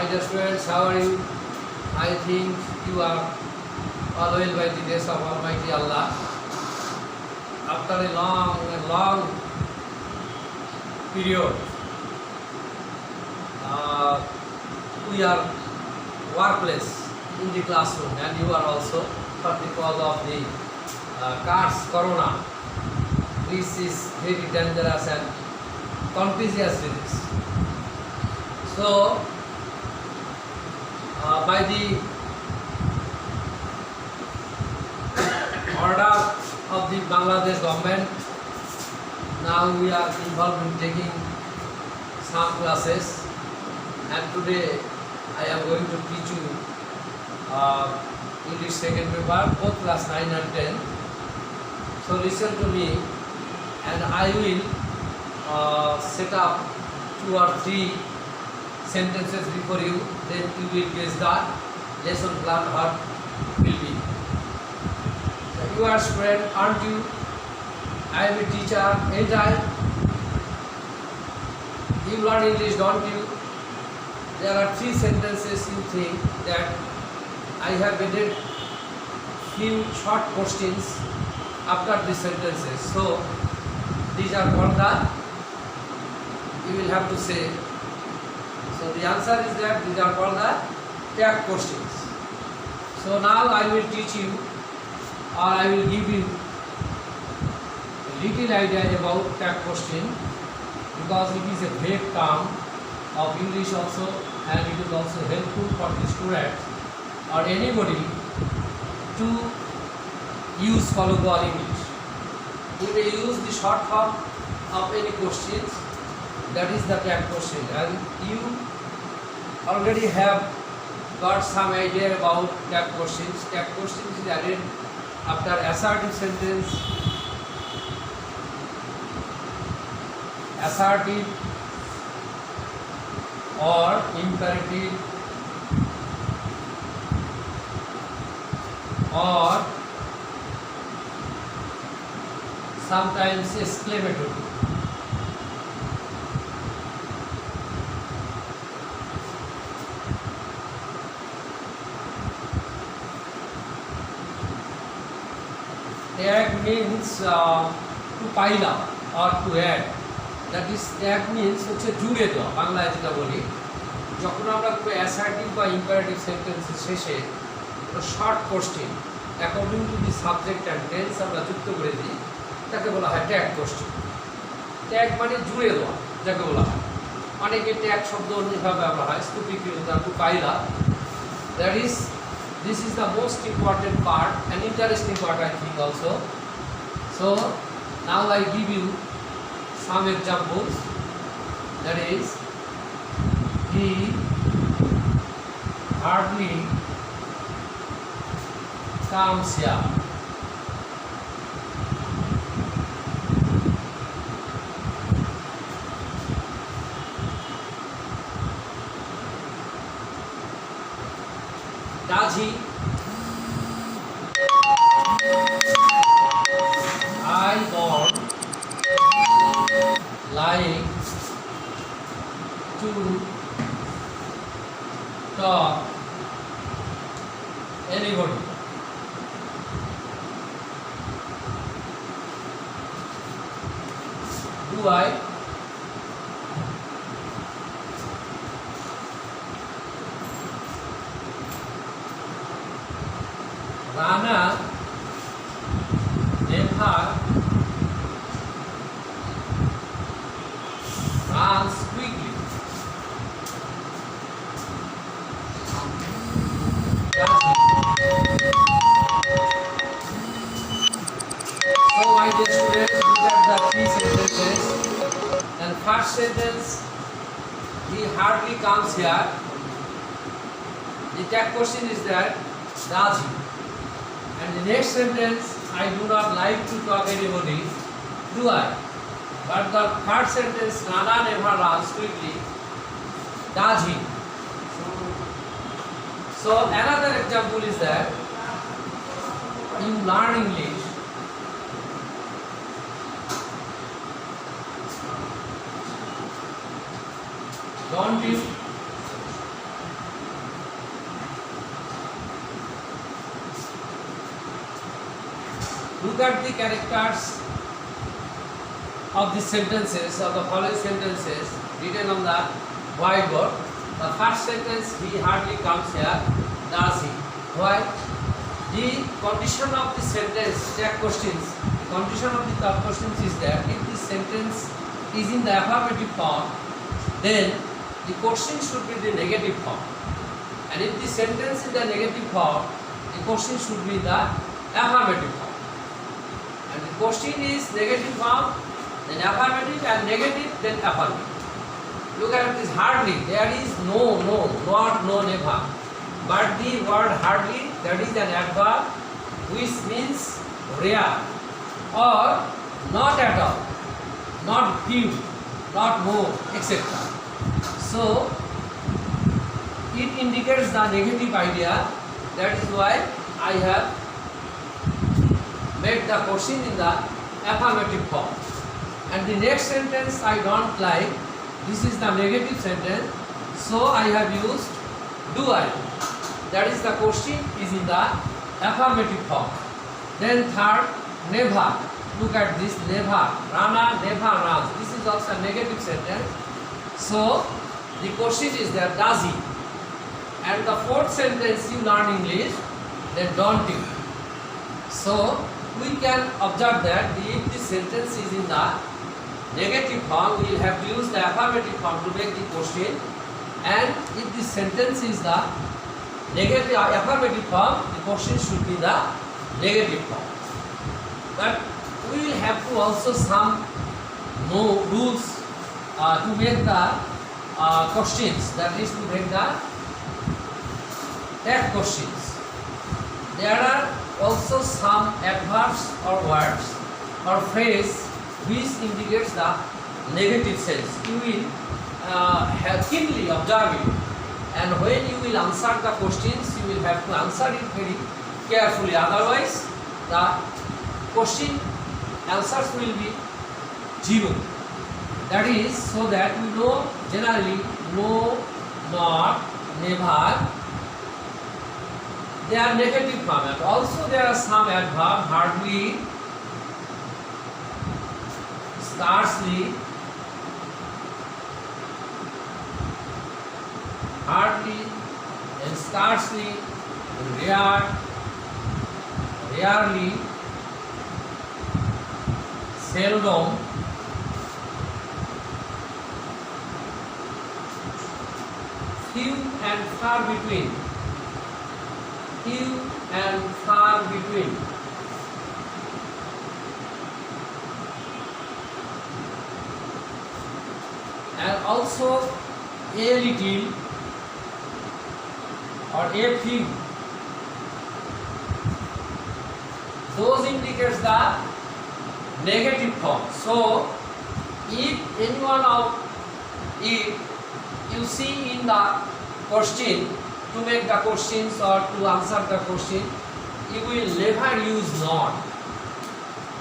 My dear students, how are you? I think you are all well by the grace of Almighty Allah. After a long period, we are workless in the classroom, and you are also, but because of the Corona, which is very dangerous and contagious disease. So, by the order of the Bangladesh government, now we are involved in taking some classes, and today I am going to teach you English second paper, both class 9 and 10. So listen to me, and I will set up 2 or 3 sentences before you, then you will guess the lesson plan what will be. So you are student, aren't you? I am a teacher, ain't I? You learn English, don't you? There are 3 sentences you think that I have added few short questions after these sentences. So these are called the, you will have to say. So the answer is that these are called the tag questions. So now I will teach you, or I will give you a little idea about tag question, because it is a vague term of English also, and it is also helpful for the students or anybody to use colloquial English. You may use the short form of any questions, that is the tag question, and you already have got some idea about tag questions. Tag questions is added after assertive sentence, assertive or imperative or sometimes exclamatory. Tag means to pile up or to add. That is, tag means হচ্ছে জুড়ে দেওয়া, বাংলায় যেটা বলি, যখন আমরা কোনো assertive বা ইম্পারেটিভ সেন্টেন্সের শেষে short question according to the subject and tense আমরা যুক্ত করে দিই, তাকে বলা হয় ট্যাগ কোশ্চেন। ট্যাগ মানে জুড়ে দেওয়া, যাকে বলা হয়। অনেকে ট্যাগ শব্দ অন্যভাবে ব্যবহার হয়, স্তূপীকৃত, to pile up. That is, this is the most important part and interesting part, I think also. So now I give you some examples. That is, he hardly comes here. Does he? I don't like to talk anybody. Do I? Rana never runs quickly. So my dear students, these are the 3 sentences. And first sentence, he hardly comes here. The tag question is that, does he? And the next sentence, I do not like to talk anybody, do I? But the third sentence, Nana never runs quickly, does he? So another example is that, you learn English don't you? look at the characters of the sentences, of the following sentences written on the whiteboard. The first sentence, he hardly comes here, does he? Why? The condition of the sentence, check questions. The condition of the third questions is that if the sentence is in the affirmative form, then the question should be the negative form. And if the sentence is the negative form, the question should be the affirmative form. And the question is negative form, then affirmative, and negative, then affirmative. Look at this, hardly. There is no, not, no, never. But the word hardly, that is an adverb which means rare or not at all, not few, not more, etc. So it indicates the negative idea. That is why I have made the question in the affirmative form. And the next sentence I don't like. This is the negative sentence. So I have used do I. That is the question is in the affirmative form. Then third, never. Look at this, never. Rana never runs. This is also a negative sentence. So the question is that does he? And the fourth sentence, you learn English, then don't you. So we can observe that if the sentence is in the negative form, we will have to use the affirmative form to make the question. And if the sentence is the negative affirmative form, the question should be the negative form. But we will have to also some rules to make the questions, that is to make the tag questions. There are also some adverbs or words or phrase which indicates the negative sense. You will keenly observe it, and when you will answer the questions, you will have to answer it very carefully. Otherwise, the question answers will be zero. That is so that we know generally no, not, never. They are negative form. And also there are some adverb, hardly, scarcely, hardly, and scarcely, rare, rarely, seldom, few and far between, few and far between. And also a little or a few. Those indicates the negative form. So if any one of it you see in the question, to make the questions or to answer the question, you will never use not.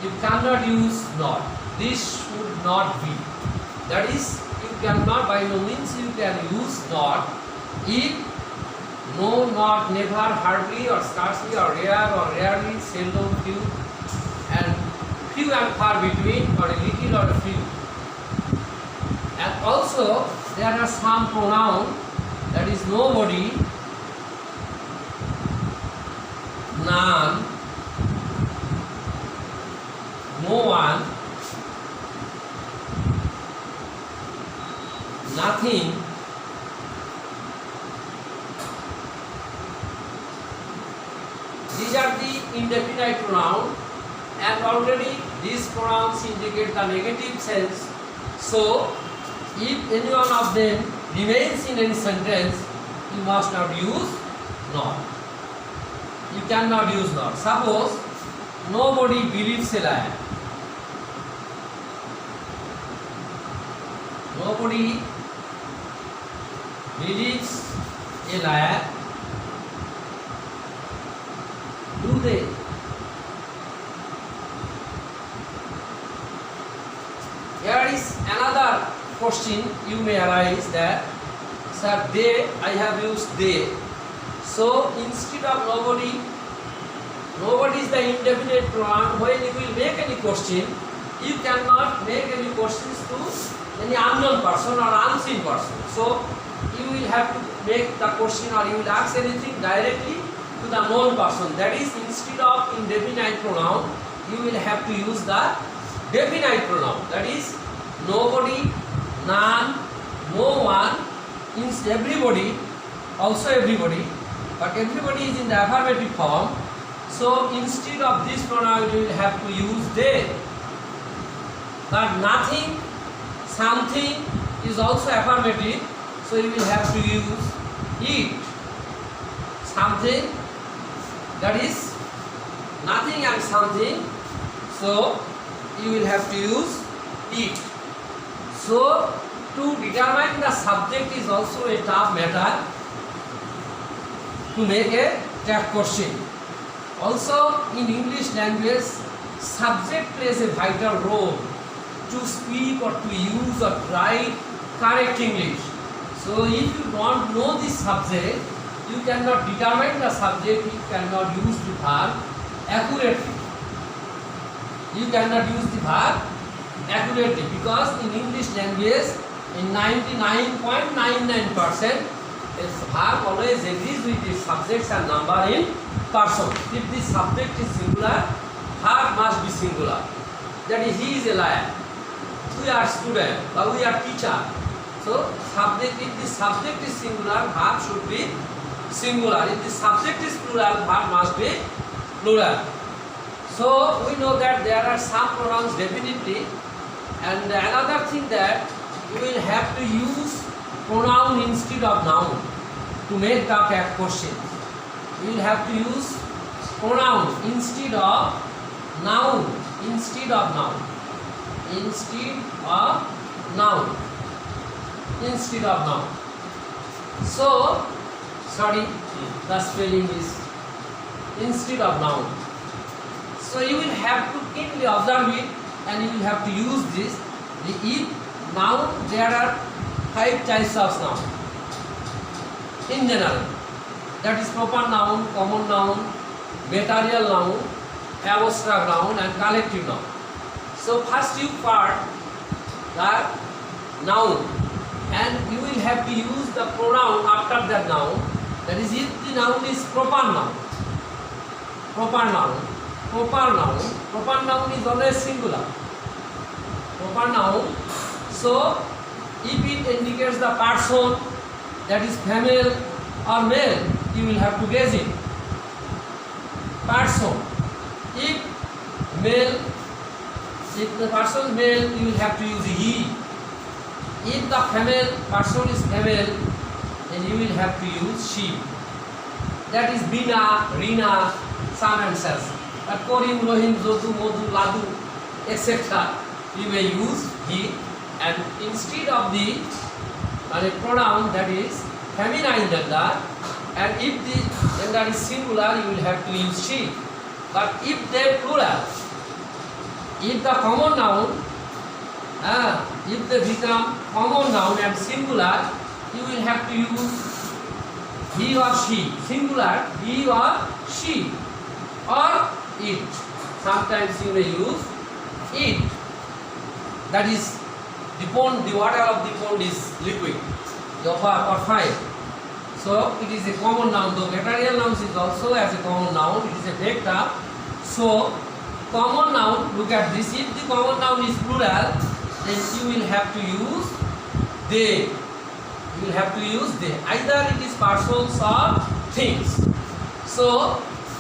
You cannot use not. This should not be. That is, you cannot, by no means you can use not if no, not, never, hardly or scarcely or rare or rarely, seldom, few and far between, or a little or a few. And also there are some pronoun, that is nobody, none, no one, nothing, these are the indefinite pronoun, and already these pronouns indicate the negative sense. So if any one of them remains in any sentence, you must not use not. You cannot use not. Suppose nobody believes a liar. Nobody believes a liar. Do they? Here is another question you may arise that, sir, they, I have used they. So instead of nobody, Nobody is the indefinite pronoun. When you will make any question, you cannot make any questions to any unknown person or unseen person. So you will have to make the question or you will ask anything directly to the known person. That is, instead of indefinite pronoun, you will have to use the definite pronoun. That is, nobody, none, no one, means everybody, also everybody, but everybody is in the affirmative form. So instead of this pronoun, you will have to use they. But nothing, something is also affirmative, so you will have to use it. Something, that is nothing and something, so you will have to use it. So to determine the subject is also a tough matter to make a tough question. Also in English language, subject plays a vital role to speak or to use or write correct English. So if you don't know this subject, you cannot determine the subject, you cannot use the verb accurately. You cannot use the verb accurately because in English language, in 99.99%, its verb always agrees with its subjects and number in person. If this subject is singular, verb must be singular. That is, he is a liar. We are student, or we are teacher. So subject, if the subject is singular, verb should be singular. If the subject is plural, verb must be plural. So we know that there are some pronouns definitely, and another thing that you will have to use pronoun instead of noun to make the correct question. You will have to use pronoun instead of noun. Instead of noun. Instead of noun. Instead of noun. So, sorry, the spelling is instead of noun. So you will have to keenly observe it and you will have to use this. The if noun, there are 5 types of noun in general. That is proper noun, common noun, material noun, abstract noun and collective noun. So first you part the noun and you will have to use the pronoun after that noun. That is, if the noun is proper noun. Proper noun. Proper noun. Proper noun is always singular. Proper noun. So if it indicates the person, that is female or male, you will have to guess it. Person. If male, if the person is male, you will have to use he. If the female person is female, then you will have to use she. That is Bina, Rina, some and such. But Korim, Rohim, Zodu, Modu, Ladu, etc. You may use he, and instead of the pronoun that is feminine gender, and if the gender is singular, you will have to use she. But if they plural, if the common noun, if they become common noun and singular, you will have to use he or she. Singular, he or she, or it. Sometimes you may use it. That is, the pond, the water of the pond is liquid, or fine. So it is a common noun. The material nouns is also as a common noun. It is a vector. So common noun, look at this. If the common noun is plural, then you will have to use they. You will have to use they. Either it is persons or things. So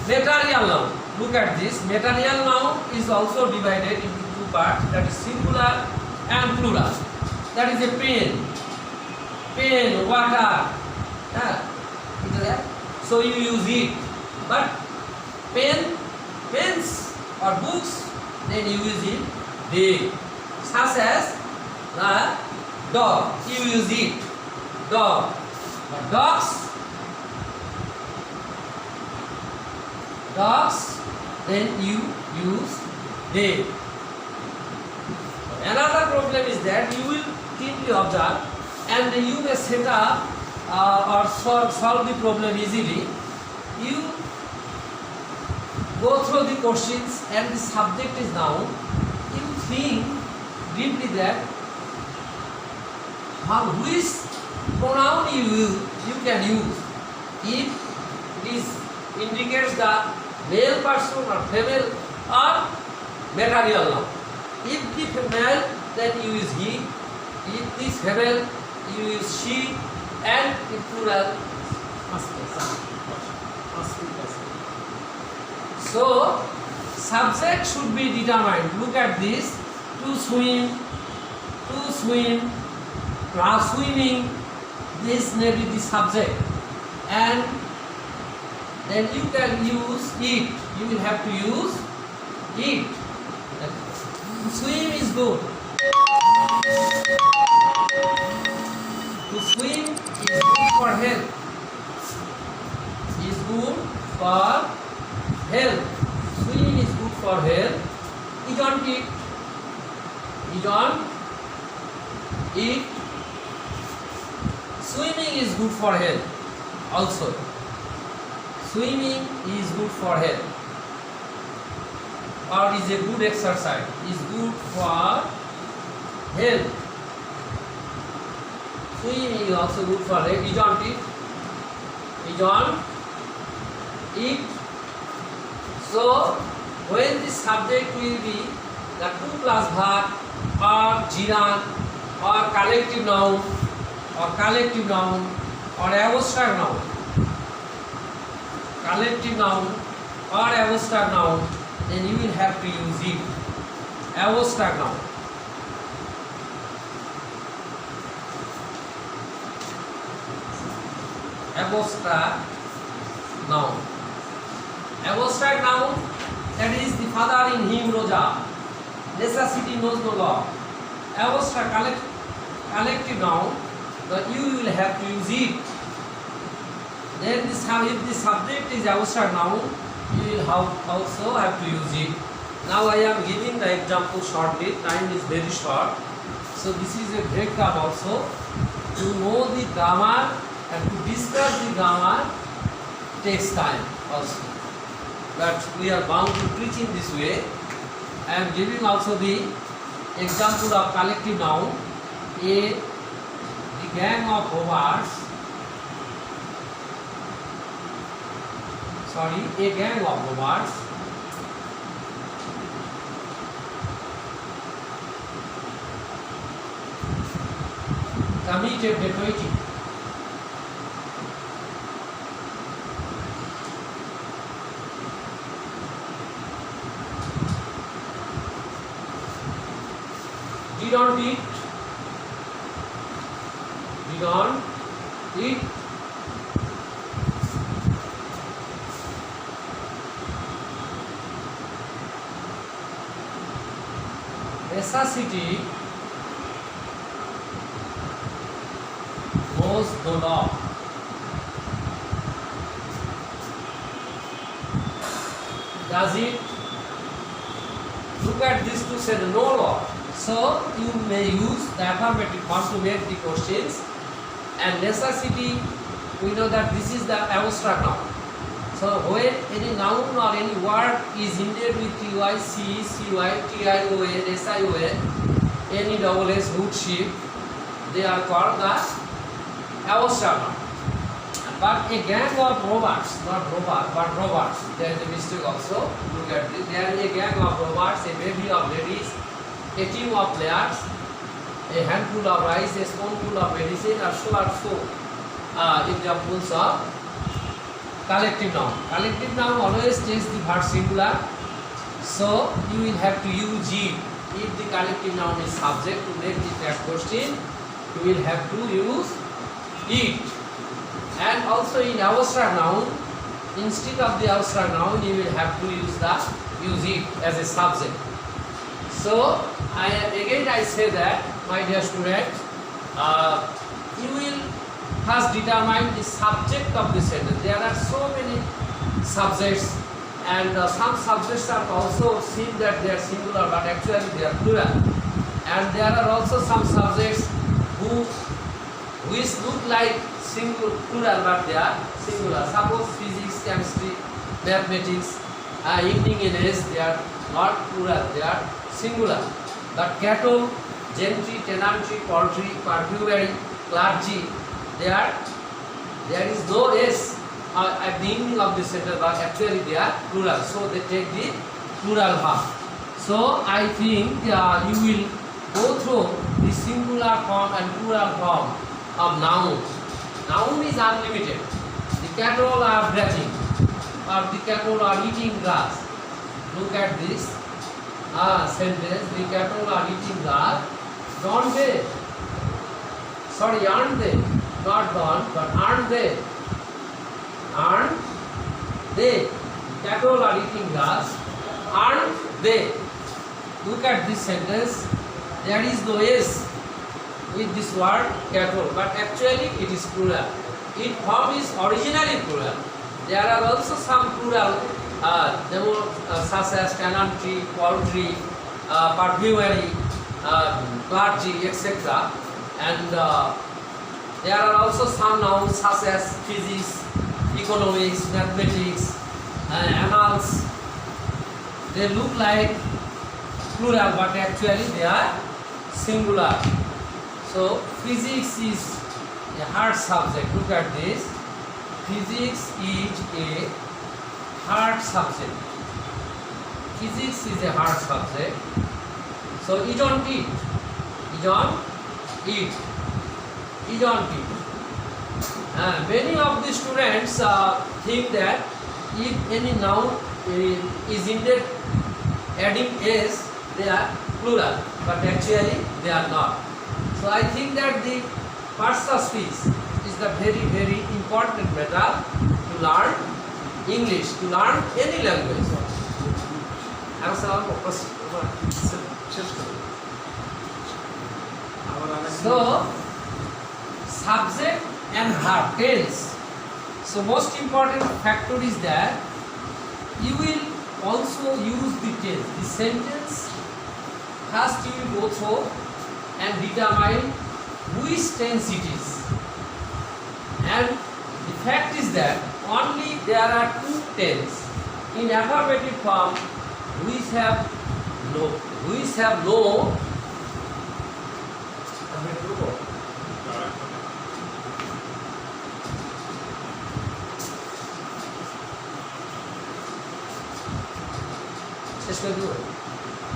material noun. Look at this. Material noun is also divided into 2 parts. That is singular and plural. That is a pen. Pen, water. So you use it. But pens or books, then you use it they. Such as the dog, you use it. Dog. But dogs, then you use they. Another problem is that you will keenly observe and you may set up or solve the problem easily. You go through the questions and the subject is noun, you think deeply that which pronoun you can use. If it is indicates the male person or female or material noun. If the female, then you use he. If this female, you use she, and in plural, so subject should be determined. Look at this: to swim, swimming. This may be the subject, and then you can use it. You will have to use it. To swim is good. To swim is good for health. Is good for health. Swim is good for health. Isn't it? Isn't it? Swimming is good for health. Also, swimming is good for health. Or is a good exercise. Is good for health. Swimming is also good for health. Isn't it? Isn't it? So, when the subject will be the 2 plus verb or gerund or collective noun or abstract noun, then you will have to use it. Abstract noun. Abstract noun, that is the father in him knows all. Necessity knows no law. Abstract collective noun, but you will have to use it. Then if the subject is abstract noun, you will also have to use it. Now I am giving the example shortly. Time is very short. So this is a breakdown also. To know the grammar and to discuss the grammar takes time also. But we are bound to teach in this way. I am giving also the example of collective noun. The gang of robbers. A gang of robbers committed dacoity. Did not eat necessity knows the law. Does it? Look at this to say the no law. So you may use the affirmative form to make the questions. And necessity, we know that this is the abstract noun. So when any noun or any word is ended with ty, c, cy, tion, sion, any double s root shift, they are called the abstract noun. But a gang of robbers, not robber, but robbers, there is a mistake also. Look at this. There is a gang of robbers, a bevy of ladies, a team of players, a handful of rice, a spoonful of medicine, or so examples of collective noun. Collective noun always takes the verb singular, so you will have to use it. If the collective noun is subject to make that question, you will have to use it. And also in abstract noun, instead of the abstract noun, you will have to use it as a subject. So I say that, my dear student, you will first determine the subject of the sentence. There are so many subjects, and some subjects are also seen that they are singular, but actually they are plural. And there are also some subjects which look like plural, but they are singular. Suppose physics, chemistry, mathematics, ending in s, they are not plural, they are singular. But cattle, gentry, tenantry, poultry, perfumery, clergy, there is no s at the ending of the sentence, but actually they are plural. So they take the plural verb. So I think you will go through the singular form and plural form of noun. Noun is unlimited. The cattle are grazing, or the cattle are eating grass. Look at this sentence. The cattle are eating grass. Don't they? Sorry, aren't they? Not don't, but aren't they? Aren't they? Cattle are eating grass. Aren't they? Look at this sentence. There is no s with this word cattle, but actually it is plural. Its form is originally plural. There are also some plural, such as tenantry, poultry, perfumery, clergy, etc. And there are also some nouns such as physics, economics, mathematics, annals. They look like plural, but actually they are singular. So physics is a hard subject. Look at this. Physics is a hard subject. Physics is a hard subject. So you don't eat. You don't eat. You don't eat. Many of the students think that if any noun is ended adding s, they are plural, but actually they are not. So I think that the parts of speech is the very, very important matter to learn English, to learn any language. So subject and verb tense. So most important factor is that you will also use the tense. The sentence first you will go through and determine which tense it is. And the fact is that only there are two tense in affirmative form which have no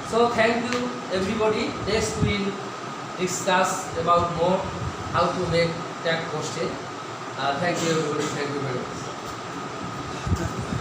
So thank you everybody. Next we will discuss about more how to make that question. Thank you everybody. Thank you very much.